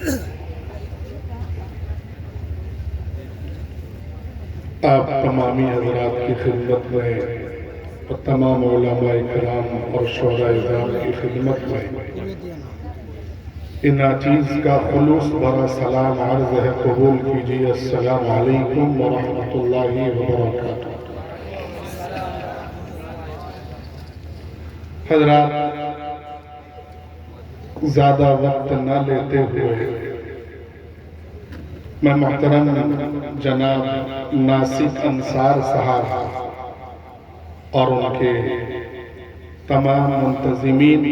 आप तमामी हज़रात की खिदमत में और तमाम उलमाए किराम और शुहदाए-ए-इज़ाम की खिदमत में इन अज़ीज़ का खुलूस भरा सलाम अर्ज़ है, कबूल कीजिए। अस्सलामु अलैकुम व रहमतुल्लाहि व बरकातुहू। हज़रात, ज़्यादा वक्त न लेते हुए मैं मोहतरम जनाब नासिक अंसार साहब और उनके तमाम मुंतज़िमीन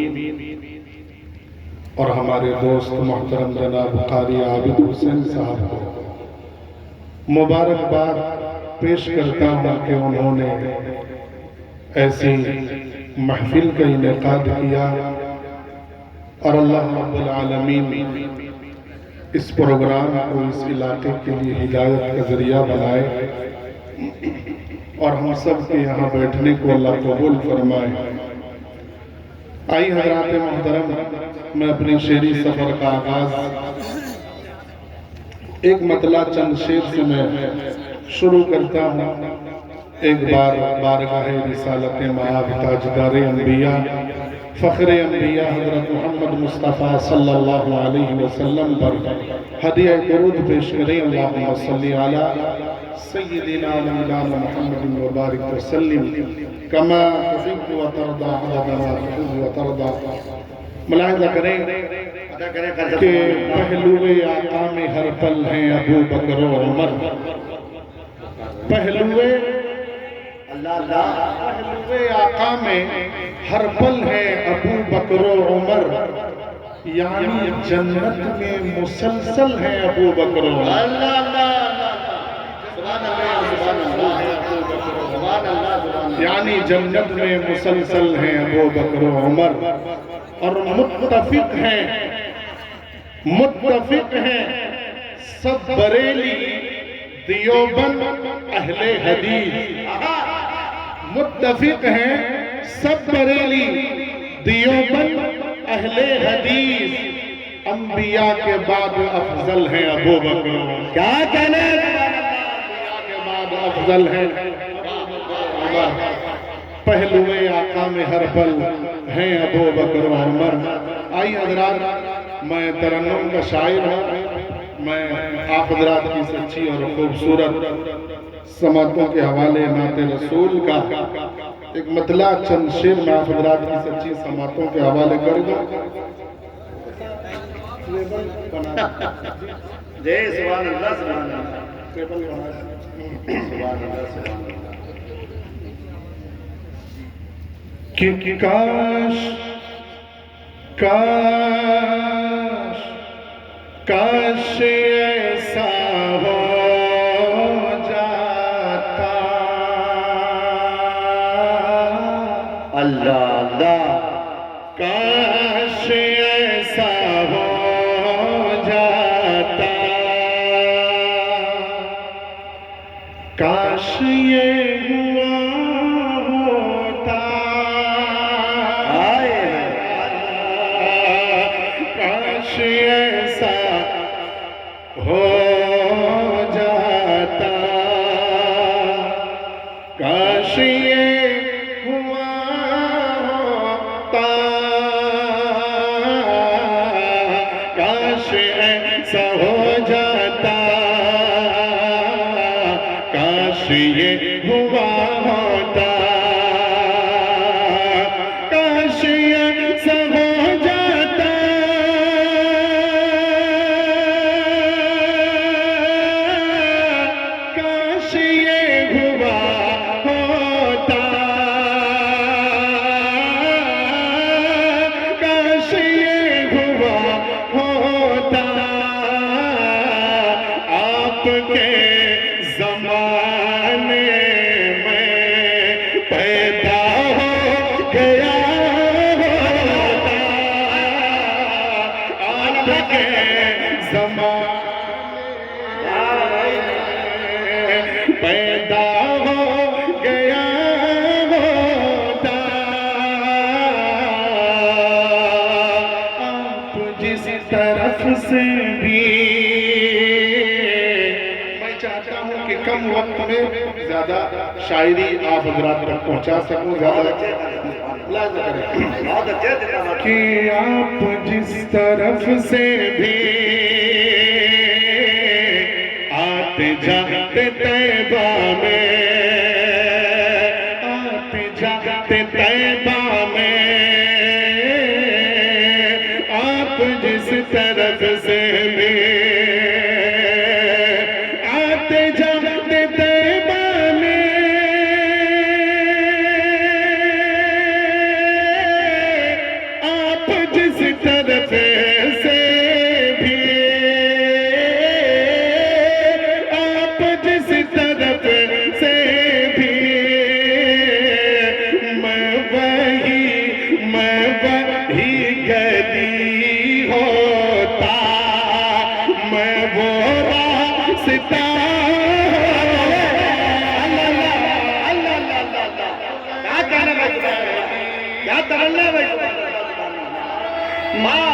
और हमारे दोस्त मोहतरम जनाब कारी आबिद हुसैन साहब को मुबारकबाद पेश करता हूँ कि उन्होंने ऐसी महफिल का इनेकाद किया और अल्लाह रब्बुल आलमीन इस प्रोग्राम को इस इलाके के लिए हिदायत का जरिया बनाए और हम सब के यहाँ बैठने को अल्लाह कबूल फरमाए। आई हज़रात मोहतरम, मैं अपनी शेरी सफ़र का आगाज़ एक मतला चंद शेर से मैं शुरू करता हूँ। एक बार बारगाह रिसालत माब ताजदार अंबिया फ़ख्र अंबिया हज़रत मोहम्मद मुस्तफ़ा सल्लल्लाहु अलैहि वसल्लम पर हदिया दुरूद पेश करें। अल्लाहुम्मा सल्ली अला सय्यिदिना व मौलाना मुहम्मद व बारिक वसल्लिम कमा तुहिब्बु व तरदा अदद मा तुहिब्बु व तरदा। मुलाहिज़ा करें कि पहलुए आका में हर पल हैं अबू बकर व उमर। पहलुए पहलुए आका में हर पल है अबू बकर व उमर, यानी जन्नत में मुसलसल है अबू बकर व उमर, यानी जन्नत में मुसलसल है अबू बकर व उमर। और मुत्तफिक हैं सब बरेली दियोबंद अहले हदीस। मुत्तफिक हैं सब बरेली दियोबंद अहले हदीस। अंबिया के बाद अफजल हैं अबू बकर। क्या कहने, अंबिया के बाद अफजल हैं पहलुए आका में हर पल हैं अबू बकर व उमर। आई हज़रात, मैं तरन्नुम का शायर हूँ। मैं आप हज़रात की सच्ची और खूबसूरत समातों के हवाले नाते रसूल का एक मतला चंद शेर मैं आप हज़रात की सच्ची समातों के हवाले कर दूं। जय सुभान अल्लाह, सुभान अल्लाह, सुभान अल्लाह। कि काश काश काश ऐसा हो जाता। अल्लाह अल्लाह, काश ऐसा हो जाता, काश ये हुआ होता। काश ऐसा हो जाता, काश ये हुआ होता, काश ऐसा हो जाता, काश ये हुआ होता, काश ऐसा हो जाता, काश ये हुआ होता, काश ये हुआ होता। आपके ज़माने में पैदा हो गया होता, आपके ज़माने में पैदा हो गया होता। आप जिस तरह तरफ से भी। मैं चाहता हूँ कि कम वक्त में ज्यादा शायरी आप हजरात तक पहुँचा सकूँ, ज्यादा लाज़ करें कि आप जिस तरफ से भी आते जाते तैबा में, आते जाते तैबा में, आप जिस तरफ से भी आते जाते तैबा में, आप जिस तरफ से भी, आप जिस तरफ से भी, मैं वही गली होता, मैं वो रास्ता। क्या तरन्ना भाई माँ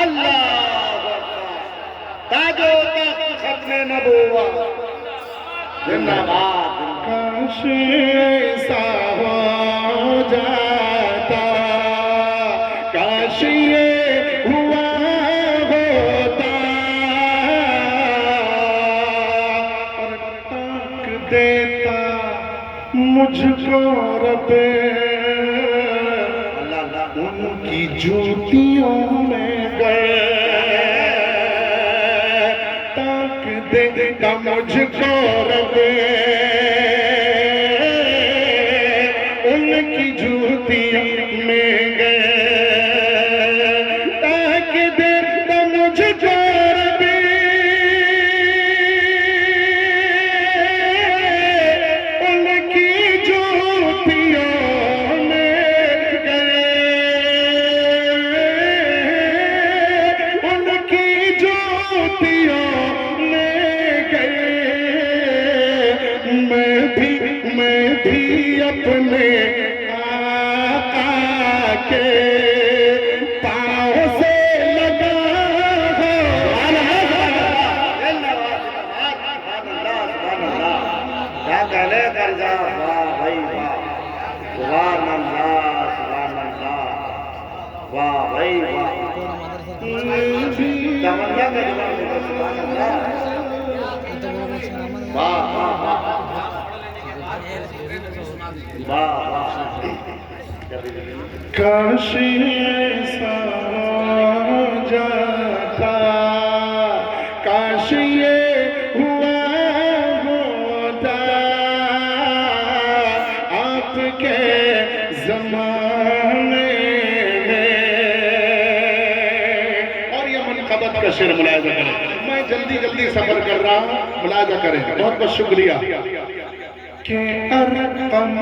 अल्लाह ताजो तख्त खत्मे नबुवा जिंदाबाद। काश ऐसा हो जाता, काश ये हुआ होता, और ताक देता मुझको रबे उनकी जूतियों में गए, ताक देता मुझको रबे उनकी जूतियों में गए, ताक देता मुझको रबे उनकी जूतियों में गए, उनकी जूतियों में गए। मैं भी अपने आका के पाँव से लगा क्या कहने कर जा वाह भाई वाह सुभान अल्लाह सुभान अल्लाह वाह भाई वाह तमन्ना का जवाब देगा सुभान अल्लाह वाह वाह वाह वाह वाह। काश ऐसा हो जाता, काश ये हुआ होता, आपके जमाने में। और ये मनक़बत का शेर मुलाहिज़ा करें, मैं जल्दी जल्दी सफर कर रहा हूँ, मुलाहिज़ा करें। बहुत बहुत शुक्रिया कि अरक़म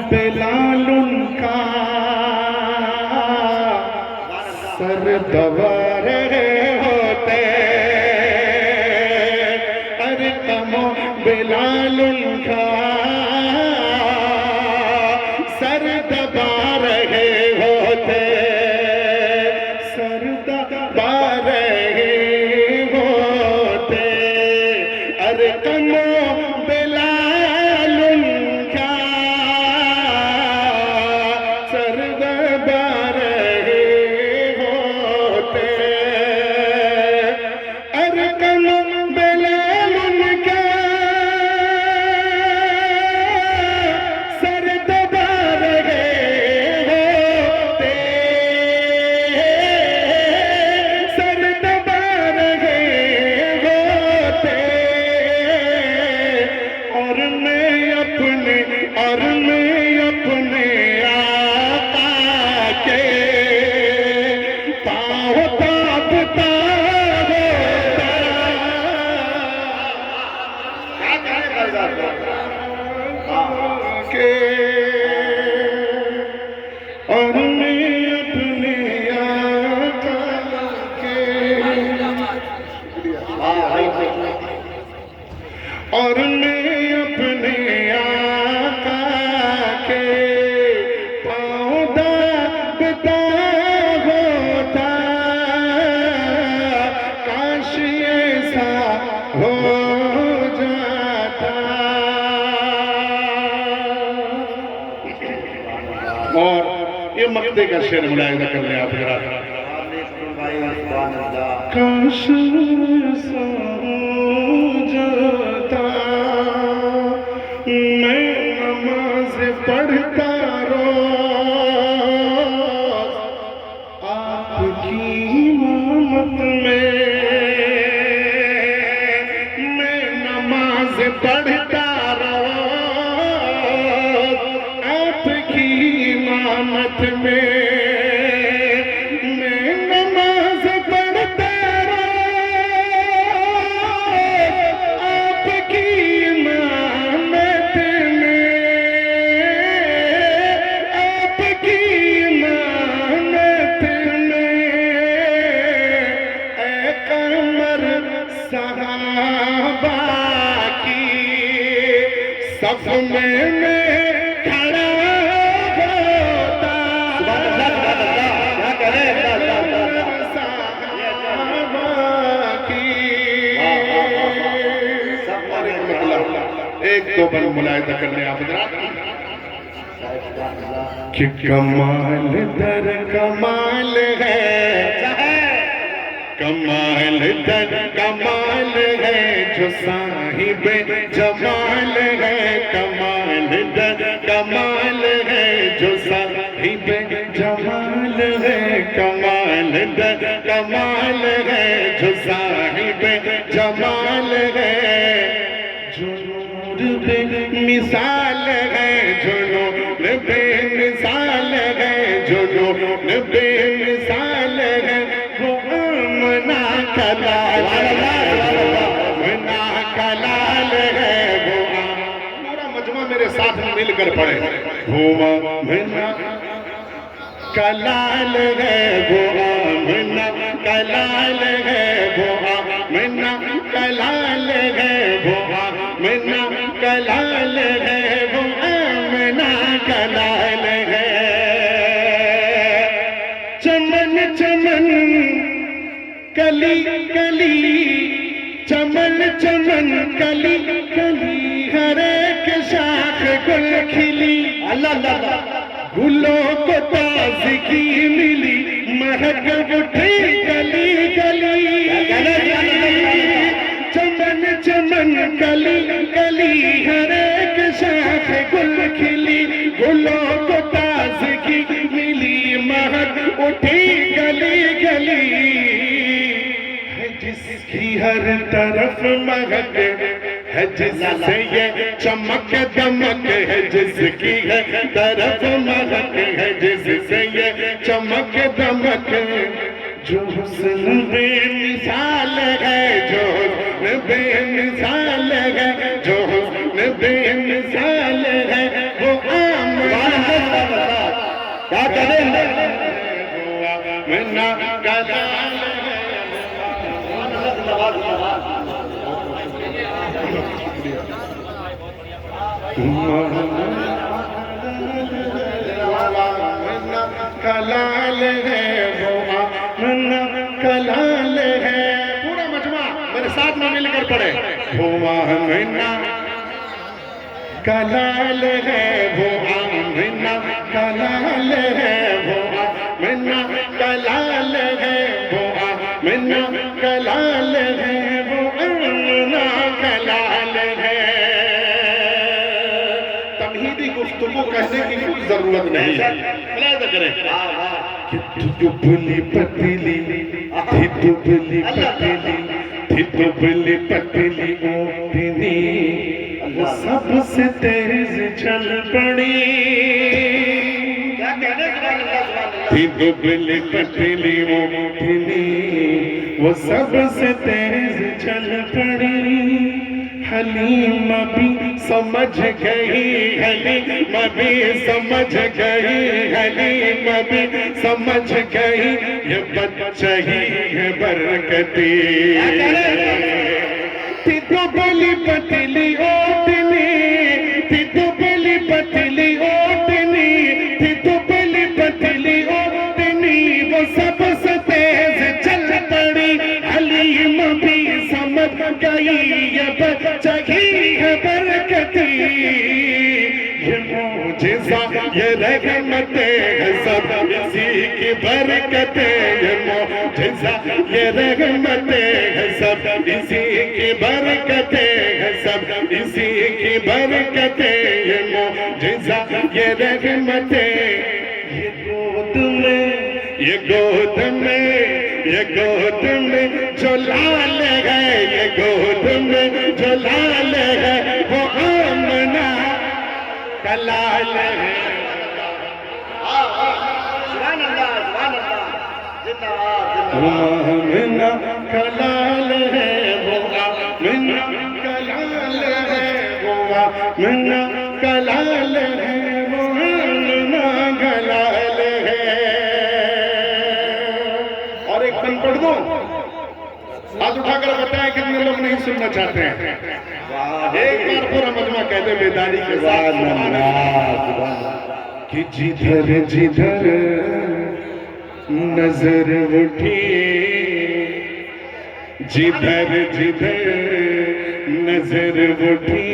बिलाल का सरदवार होते, अरक़म बिलाल का सरदवार होते, सरदवार होते, अरक़म बिलाल का सरदवार होते। मक्ते का शेर मुलाहिजा कर लें आप जरा। सुभान अल्लाह। काश सो जाता मैं नमाज पढ़ता रोज आपकी इमामत में, मैं नमाज पढ़ता रोज आपकी इमामत में, सफ में मैं खड़ा होता। क्या करें एक दो बन मुलाहिजा करने आप कि कमाल दर कमाल है, कमाल दर कमाल है जो साहिब जमाल है, कमाल दर कमाल है जो साहिब जमाल है, कमाल दर कमाल है जो साहिब जमाल है, जो नूर बे मिसाल है, जो नूर बे मिसाल है, जो नूर बे मिसाल है, वो आमना कलाल है, वो पूरा मजमा मेरे साथ मिलकर पढ़े, वो आमना कलाल है, वो आमना कलाल है, वो आमना कलाल है, वो आमना कलाल है, वो आमना कलाल है। चमन चमन कली कली, चमन चमन कली कली, हर एक शाख गुल खिली, अल्लाह अल्लाह, गुलों को ताज़गी मिली, महक उठी गली गली, चमन चमन कली कली, हर एक शाख गुल खिली, गुलों को ताज़गी मिली, महक उठी गली गली, है जिसकी हर तरफ महक है, जिससे ये चमक दमक है, जिसकी है तरफ महक है, जिससे ये चमक दमक, जो हुस्न बेमिसाल है, जो हुस्न बेमिसाल है, जो हुस्न बेमिसाल है, वो आमना क्या करें, वो आमना कलाल है। कलाल है, वो आमना कलाल है, पूरा मजमा मेरे साथ में मिलकर पढ़े, वो आमना कलाल है, वो आमना कलाल है, वो आमना कलाल है, वो आमना कलाल है, वो आमना कलाल है। तमहीदी गुफ्तगू कहने की कोई जरूरत नहीं है, मुलाहिजा करें कि दुबली पतली थी, दुबली पतली थी, दुबली पतली ओढ़नी, वो सबसे तेज चल पड़ी, थी दुबली पतली ओढ़नी, वो सबसे तेज चल पड़ी, हलीमा भी समझ गई, हलीमा भी समझ गई, हलीमा भी समझ गई, ये बच्चा ही है बरकती, थी दुबली पतली ओढ़नी, थी दुबली पतली ओढ़नी, थी दुबली पतली ओढ़नी, वो सबसे तेज चल पड़ी, हलीमा भी समझ गई, ये बच्चा ही है बरकती, ये मौजिज़ा ये रहमत है सब इसी की बरकतें ये मौजिज़ा ये रहमतें हैं सब, इसी की बरकतें हैं सब, इसी की बरकतें ये मौजिज़ा ये रहमतें। ये गोद में ये गोद में ये गोद में जो लाल है, ये गोद में जो लाल है वो आमना का लाल है। सुभान अल्लाह, सुभान अल्लाह, जिंदाबाद, वो जिंदाबाद। आमना का लाल है, वो आमना का लाल है, वो आमना का लाल है, वो आमना का लाल है। और एक पन पढ़ दो, हाथ उठाकर बताएं कितने लोग नहीं सुनना चाहते हैं। एक बार पूरा मजमा कहते बेदारी के साथ कि जिधर जिधर नजर उठी, जिधर जिधर नजर उठी,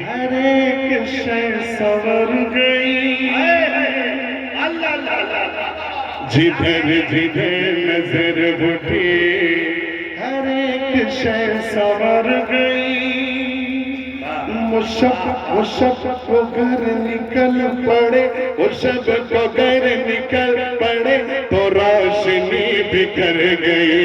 हर एक शय सवर गई। अल्लाह अल्लाह, जिधर जिधर नजर उठी, हर एक शय सवर गई। वो शब को घर निकल पड़े, वो शब को घर निकल पड़े तो रोशनी बिखर गई।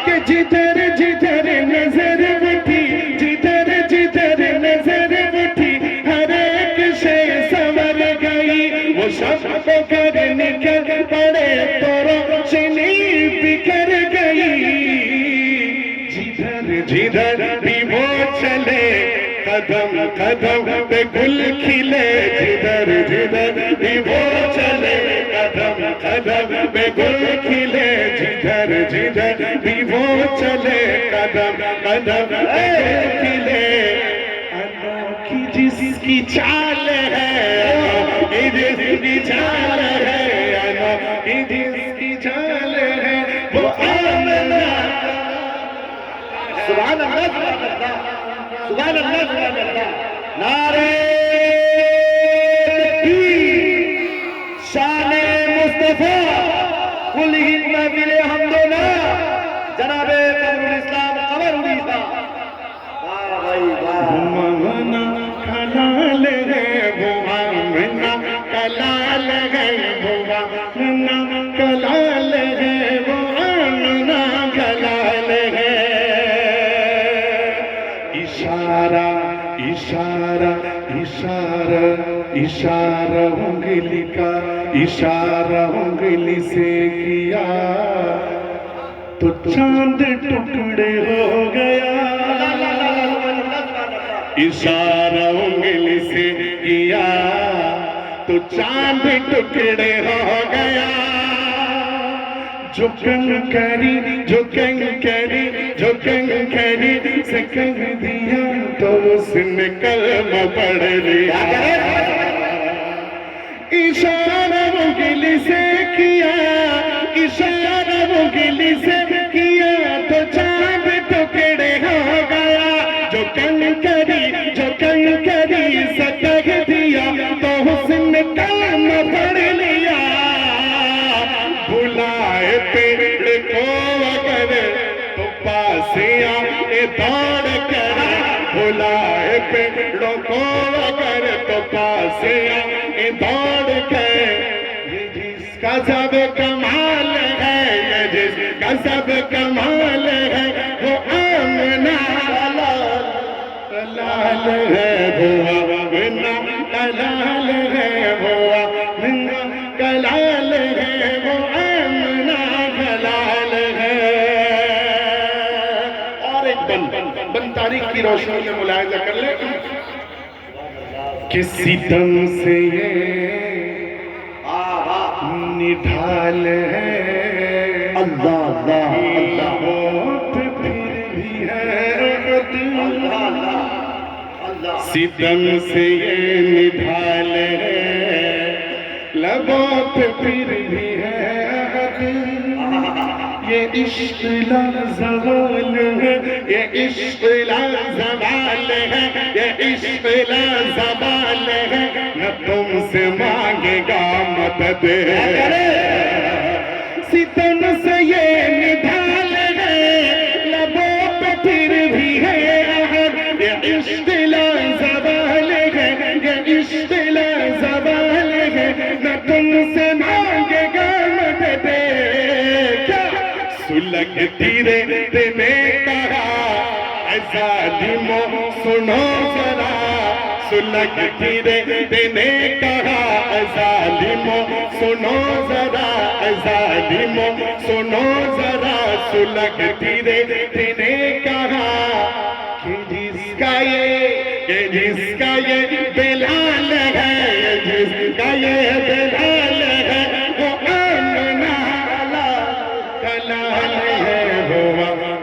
कि जिधर जिधर नजर उठी, जिधर जिधर नजर उठी, हर एक शय संवर गई। वो शब को घर निकल पड़े तो रोशनी बिखर गई। जिधर जिधर भी वो चले, कदम कदम पे गुल खिले। जिधर जिधर भी वो चले, कदम कदम पे गुल खिले। जिधर जिधर भी वो चले, कदम कदम पे गुल खिले। अनोखी जिसकी चाल है, अनोखी जिसकी चाल है, अनोखी जिसकी चाल है, वो आमना। सुभान अल्लाह, सुभान अल्लाह, सुभान अल्लाह, सुभान अल्लाह। नारे तकबीर, शाने मुस्तफा, कुल हिंद महफिल हम्दुलिल्लाह, जनाबे कमरुल इस्लाम कमर उड़ीसा। वाह भाई वाह। आमना का लाल है, वो आमना का लाल है, वो आमना का लाल है, वो आमना का लाल है। इशारा इशारा इशारा इशारा उंगली का, इशारा उंगली से किया तो चांद टुकड़े हो गया। इशारा उंगली से किया तो चांद टुकड़े हो गया। जो कंकरी जो कंकरी जो कंकरी से कह दिया तो उसने कलमा पढ़ लिया। इशारा उंगली से किया, इशारा उंगली से किया तो चांद टुकड़े हो गया। जो कंकरी से कह दिया तो उसने कलमा पढ़ लिया। बुलाए पेड़ को अगर तो पास आए दौड़ कर, बुलाए पेड़ों को अगर तो पास आए दौड़ कर। ये जिसका सब कमाल है, ये जिसका सब कमाल है, वो आमना लाल है, वो आमना लाल है, वो आमना का लाल है, वो आमना का लाल है। और एक बन तारीख की रोशनी में मुलाहिजा कर ले कि सितम से ये निढाल है। अल्लाह अल्लाह अल्लाह होठ फिर भी है अल्लाह अल्लाह। सितम से ये निढाल है, लबों पे फिर भी है अहद। ये इश्क ला ज़वाल है, ये इश्क ला ज़वाल है, ये इश्क लाजवाल है, न तुमसे मांगेगा मदद। सितम से ये निढाल है, लबों पे फिर भी है आहट, ये इश्क लाजवाल है, ये इश्क लाजवाल है, न तुमसे मांगेगा मदद। क्या सुलगती रे तेने कहा, ज़ालिमों सुनो जरा, सुलगती रे तेने कहा, ज़ालिमों सुनो जरा, ज़ालिमों सुनो जरा, सुलगती रे तेने कहा कि जिसका ये बिलाल है, जिसका ये बिलाल है, वो आमना कलाल है, वो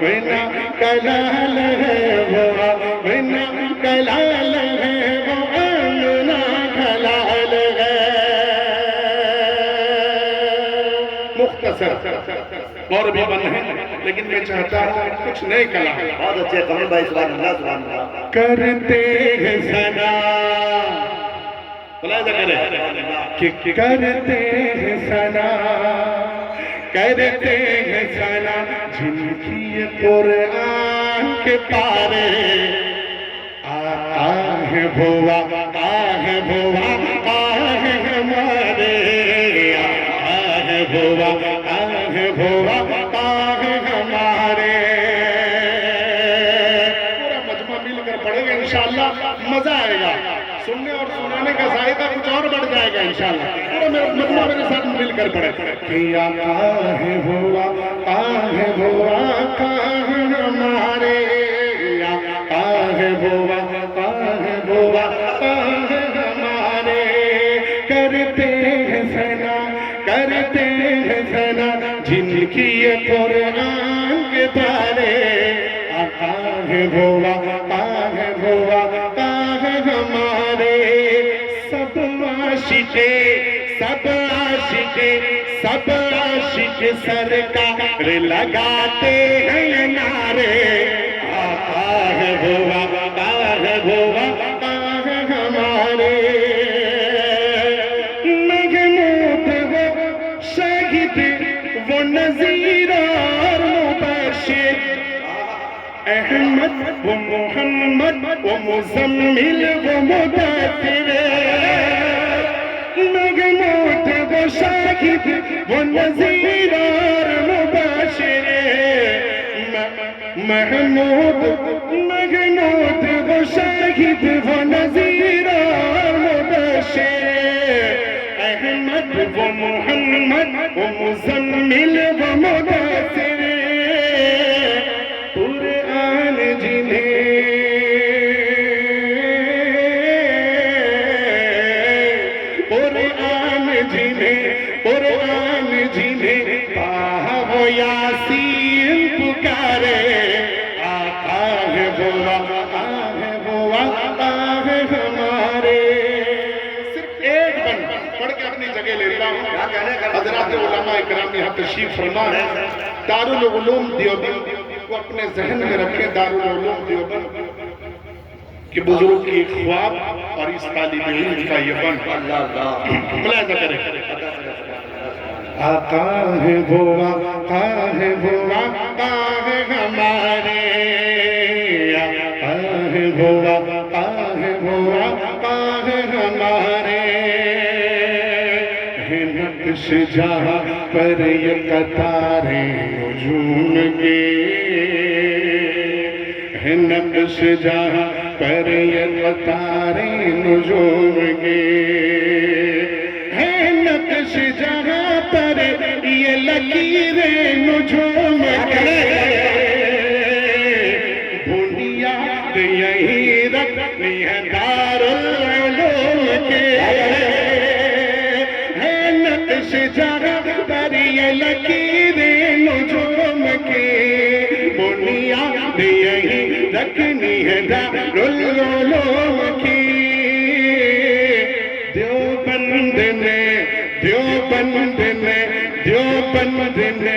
बिना कलाल है, वो बिना कलाल है, वो आमना कलाल है। मुख्तसर और भी बन है, लेकिन मैं चाहता हूँ कुछ नए कलाम। बहुत अच्छे कमल भाई, सुभान अल्लाह सुभान अल्लाह। करते हैं सना, बोला करे कि करते हैं सना, करते हैं सना, जिनकी ये कुरान के पारे आहे भोवा, आहे भोवा, आहे हमारे, आहे भोवा, आहे भोवा, आहे हमारे। पूरा मजमा मिलकर पढ़ेगा इंशाअल्लाह, मजा आएगा सुनने और सुनाने का जायका कुछ और बढ़ जाएगा इंशाअल्लाह। पूरा मजमा मेरे साथ मिलकर पढ़े। किया आहे भोवा, आहे भोवा, आहे हमारे, आहे भोवा, आहे भोवा, आहे हमारे। करते हैं सना, करते हैं सना, जिनकी ये कुरान के बारे, आहे भोवा, आहे भोवा, आहे हमारे। सब आशिके, सब आशिके, सब आशिक सरकार लगाते हैं नारे, आहे भोवा, आहे भोवा, आहे हमारे। महमूद वो शाहिद, वो नज़ीर और मुबशिर, अहमद वो मोहम्मद, वो मुज़म्मिल, वो मुदत्तिर। महमूद वो शाहिद, वो नज़ीर और मुबशिर, महमूद महमूद वो शाहिद, वो नज़ीर और मुबशिर, अहमद वो मोहम्मद, वो मुज़म्मिल, वो मुदत्तिर। कुरान जिन्हें, कुरान जिन्हें, कुरान जिन्हें कहा वो यासीन पुकारे, आका है बोवा, आहे बोवा, आहे हमारे। सिर्फ एक बन पढ़ के अपनी जगह लेता हूँ। हज़रात उलमा इकराम यहाँ तशरीफ फरमा है। दारुल उलूम देवबंद को अपने जहन में रखें। दारुल उलूम देवबंद के बुजुर्ग की ख्वाब और इस तालिब इल्म का ये बन मुलाहिजा करें। आका है भोवा, आका है भोवा, आका है हमारे, आका है भोवा, आका है भोवा, आका है हमारे। है नक्श जहाँ पर ये कतारें झूम के, है नक्श जहाँ पर ये कतारें नुजूम के, है नक्श जहाँ पर ये लकीरें नुजूम के। बुनियाद यही रखनी है दारुल उलूम के, है नक्श जहाँ पर ये लकीरें नुजूम के। बुनियाद यही रखनी है दारुल उलूम की। देवबंद ने, देवबंद ने, देवबंद ने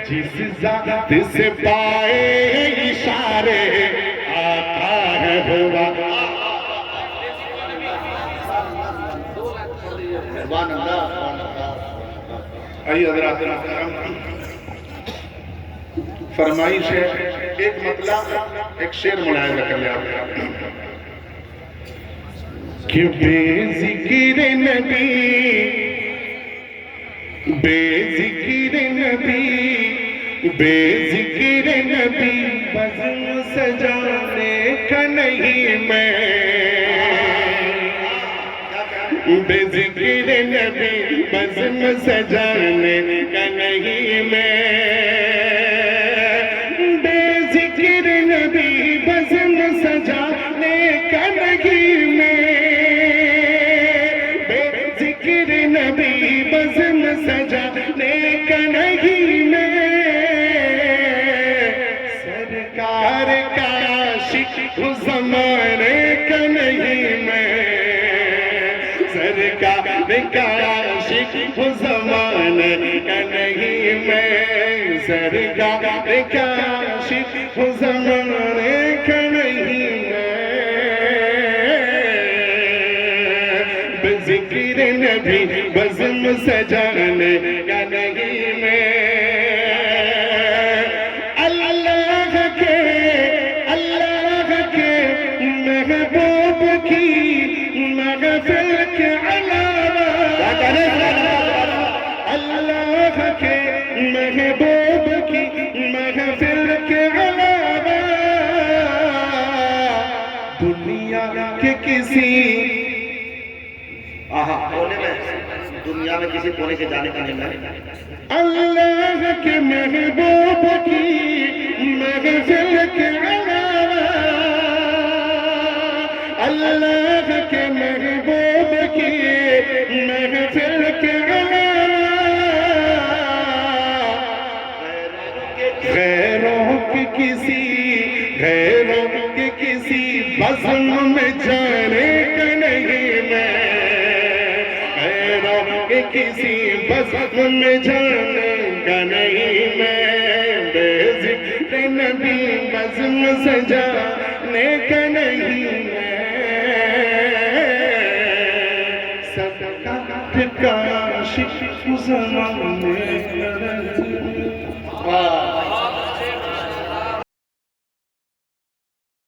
जिस जात से पाए इशारे, आता है हुआ, आइए हजरात, फरमाइश है एक मतला, एक शेर मुलायजा कर ले आप कि बेजिक्र नबी, बेजिक्र नबी, बेजिक्र नबी बज़्म सजाने का नहीं मैं, बेजिक्र नबी बज़्म सजाने का नहीं मैं, बेजिक्र नबी बज़्म सजाने का नहीं मैं, बेजिक्र नबी बज़्म सजाने का नहीं मैं, सरकार का आशिक हूँ ज़माने का नहीं मैं, सरकार का आशिक हूँ ज़माने का नहीं मैं, सरकार का आशिक हूँ ज़माने का नहीं मैं, बेज़िक्र नबी बज़्म सजाने का नहीं मैं, अल्लाह के महबूब की महफिल के अलावा, अल्लाह के महबूब की महफिल के अलावा दुनिया के किसी कोने में, दुनिया में किसी कोने से जाने का नहीं है। अल्लाह के महबूब की महफिल के अलावा, अल्लाह के महबूब की महफिल के अलावा गैरों के किसी बज़्म में जाने का नहीं मैं, गैरों के किसी बज़्म में जाने का नहीं मैं, बेज़िक्र नबी बज़्म सजाने का नहीं मैं, सरकार का आशिक हूँ ज़माने